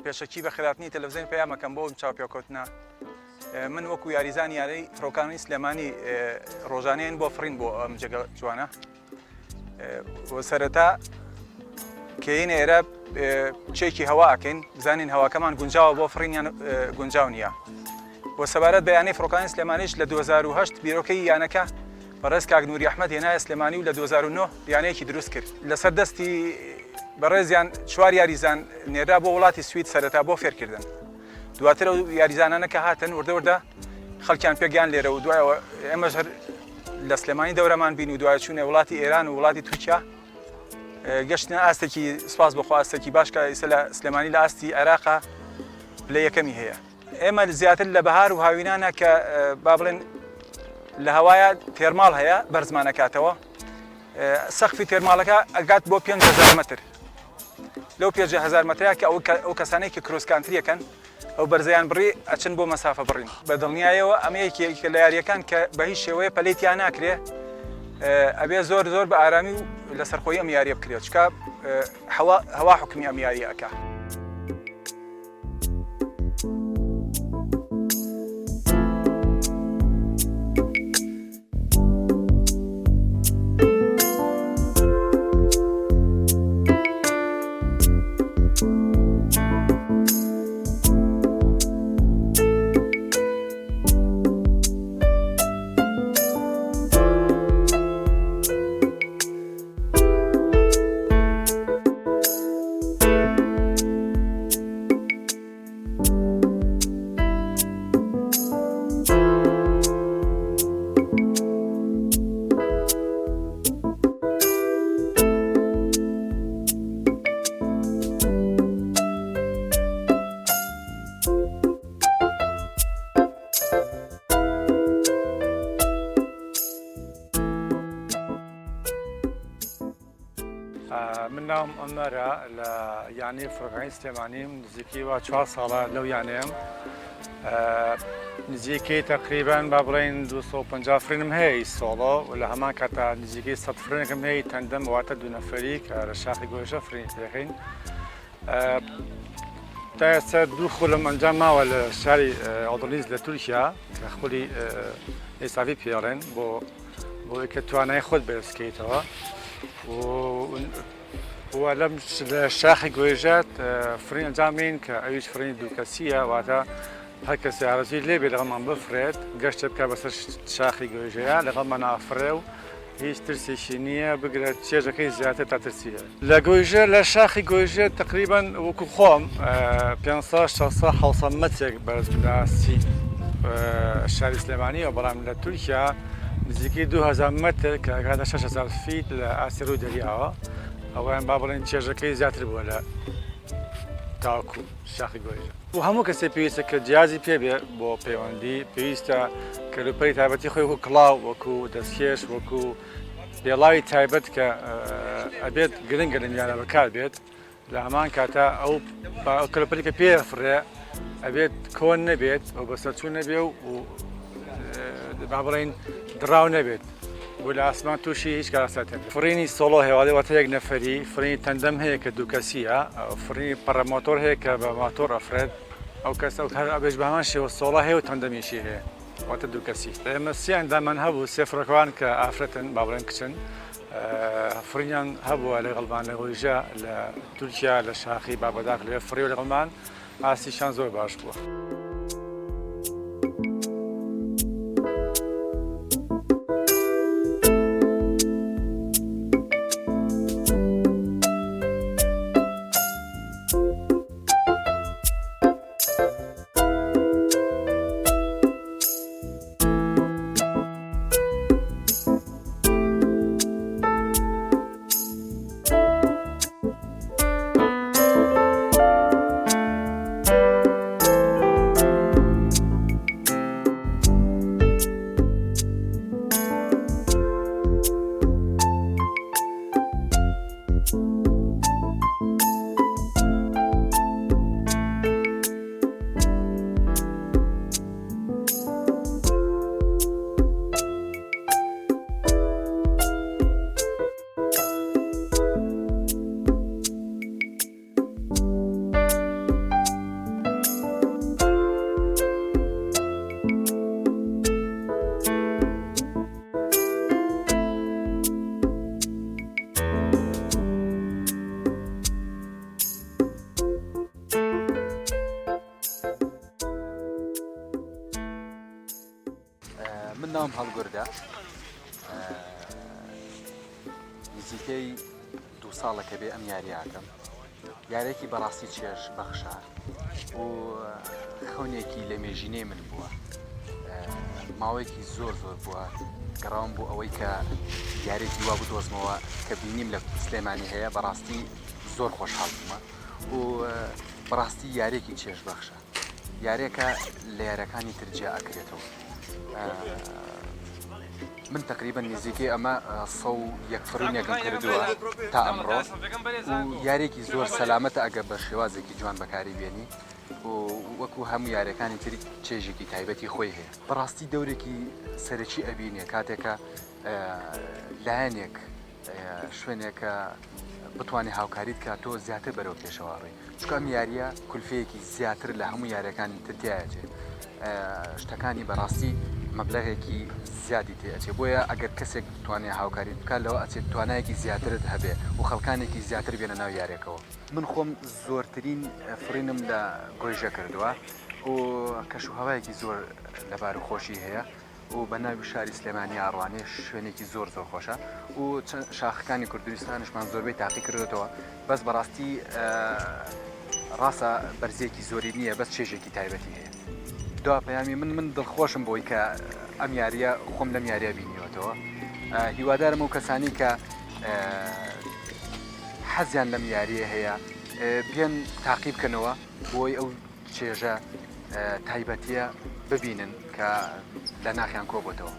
پێشەکی بە خراپنی تەلەڤیزیۆن پەیامەکەم بۆ چاوپێکەوتنە من وەکو یاریزانی یارەی فڕۆکانی سلێمانی ڕۆژانەیەن بۆ فڕین بۆ ئەم جێگە جوانە سەرەتا کەینە ئێرە چێکی هەوا ئەکەین بزانین هەواکەمان گونجاوە بۆ فڕینیان گونجاو نییە بۆ سەبارەت بەیانەی فڕۆکانی سلێمانیش لە 2008 بیرۆکەی یانەکە بەڕێز کاک نووری ئەحمەد هێنایە سلێمانی و لە 2009 یانەیەکی دروست کرد لەسەر دەستی بەڕێزیان چوار یاریزان نێرا بۆ وڵاتی سوید سەرەتا بۆ فێرکردن دواتر ئەو یاریزانانە کە هاتن وردە خەڵکیان پێگیان لێرە و دوایەوە ئێمەش لە سلێمانی دەورەمان بین و دوای چوونە وڵاتی ئێران و وڵاتی تورکیا گەشتنە ئاستێکی سوپاس بەخوا ئاستێکی باشکە ئێستا لە سلێمانی لە ئاستی عێراقا لە یەکەمی هەیە ئێمە زیاتر لە بەهار و هاوینانە کە با بڵێن لە هەوایە تێرماڵ هەیە بەرزمانەکاتەوە سەقفی تێرماڵەکە ئەگات بۆ 5,000 متر لەو 5,000 متریا کە ئەو کەسانەی کە کرۆسکانتریەکەن ئەو بەرزەیان بڕی ئەچن بۆ مەسافە بڕین بە دڵنیایەوە ئەمەیەکێکە لە یاریەکان کە بە هیچ شێوەیە پەلەیتیان ناکرێ ئەبێ زۆر بە ئارامی و لە سەرخۆی ئەم یاریە بکرێت چکە هەوا حکمی ئەم یاریە ئەکا من ناوم ئەمەرە لە یانەی فڕۆکانی سلێمانیم نزیکی وا 4 ساڵە لەو یانەیەم نزیکەی تقریبان با بڵێن 250 فرینم هەیە سۆڵۆ و لە هەمان کاتا نزیکەی 100 فرینێکم هەیە تەندەم واتە دوو نەفەری کە لە شاخی گۆیشە فرین دەکەین تا ئێستا دوو خولم ئەنجام ماوە لە شاری ئۆدڵیز لە تورکیا کە خولی ئێسافی پێڵێن بۆ کە توانای خۆت بەرزکەیتەوە و لەم شاخی گۆیژات فرین ئەنجامین کە ئەویش فرینی دووکەسیە واتە هەر کەسی ئارەزوی لێبێ لەگەڵمان بفرێت گەشتە بکە بەسەر شاخی گۆیژەیە لەگەڵمان نافرێ و هیچ ترسێکی نییە بگرێت چێژەکەی زیاتر تا ترسیە لە گۆیژە لە شاخی گۆیژە تقریبان وەکو خۆم 500-600-700 مەترێک بەرز لاسی شاری سلێمانی و بەڵام لە تورکیا نزیکی 2,000 متر کە ئەگاتە 6,000 فیت لە ئاسی ڕووی دەریاوە ئەویان با بڵێن چێژەکەی زیاتر بووە لە تاوەکو شاخی گۆیژە و هەموو کەسێک پێویستە کە جیازی پێبێ بۆ پەیوەندی پێویستە کەلوپەری تایبەتی خۆی وەکو کڵاو وەکو دەستکێش وەکو پێڵاوی تایبەت کە ئەبێت گرنگە لە میانە بەکار بێت لە هەمان کاتە ئەو کەلوپەری کە پێفرێ ئەبێت کۆن نەبێت ئەو بەسەرچوو نەبێ و با بڵێن دراو نەبێت بۆ لە ئاسمان تووشی هیچ کاراساتێن فرینی سۆڵۆ هێواڵی واتە یەک نەفەری فرینی تەندەم هەیە کە دووکەسیە فرینی پەڕەمۆتۆر هەیە کە بە ماتۆر ئەفرێت ئەو کەس هەر ئەبێژ بەمان شێوە سۆڵە هەیە و تەندەمیشی هەیە واتە دووکەسی ئێمە سیان دامان هەبوو سێ فڕۆکەوان کە ئافرەتن با بڵێن کچن فرینیان هەبووە لەگەڵمان لە گۆیژە لە تورکیا لە شاخی بابەداخ لێ فڕی و لەگەڵمان ئاستیشان زۆر باش بووە بەم هەڵگوردا نزیکەی 2 ساڵەکە بێ ئەم یاریاکەم یارێکی بەڕاستی چێژ بەخشە و خەونێکی لە مێژینەی من بووە ماوەیەکی زۆر بووە گەڕاوم بوو ئەوەی کە یارێکی وا بدۆزمەوە کە بینیم لە سلێمانی هەیە بەڕاستی زۆر خۆشحاڵ بوومە و بەڕاستی یارێکی چێژ بەخشە یارێکە لە یارەکانی ترجیا ئەکرێتەوە من تقریبا نزیکەی ئەمە 101 فرینێکم کردووە تا ئەمڕۆ و یارێکی زۆر سەلامەتە ئەگە بە شێوازێکی جوان بەکاری بێنی و وەکو هەموو یارەکانی تری چێژێکی تایبەتی خۆی هەیە بەڕاستی دەورێکی سەرەکی ئەبینێ کاتێکە لایەنێک شوێنێکە بتوانێت هاوکاریت کە تۆ زیاتر بەرەو پێشەوەڕێ چکە ئەم یاریە کولفەیەکی زیاتر لە هەموو یارەکانی ترتیایەتێ شتەکانی بەڕاستی مەبلەغێکی زیادی تێئەچێ بۆیە ئەگەر کەسێک توانێت هاوکاریت بکات لەوە ئەچێت توانایەکی زیاترت هەبێ و خەڵکانێکی زیاتر بێنە ناو یارێکەوە من خۆم زۆرترین فرینم لە گۆیژە کردووە و کەشوهەوایەکی زۆر لەبار و خۆشی هەیە و بە ناوی شاری سلێمانی ئاڕوانێ شوێنێکی زۆر خۆشە و شاخەکانی کوردستانیشمان زۆربەی تاقی کردێتەوە بەس بەڕاستی ڕاستە بەرزێکی زۆری نییە بەس چێژێکی تایبەتی هەیە دوا پەیامی من دڵخۆشم بۆی کە ئەم یاریە خۆم لەم یاریە بینیوەتەوە هیوادارم و کەسانی کە حەزیان لەم یاریە هەیە بێن تاقی بکەنەوە بۆی ئەو چێژە تایبەتیە ببینن کە لە ناخیان کۆبێتەوە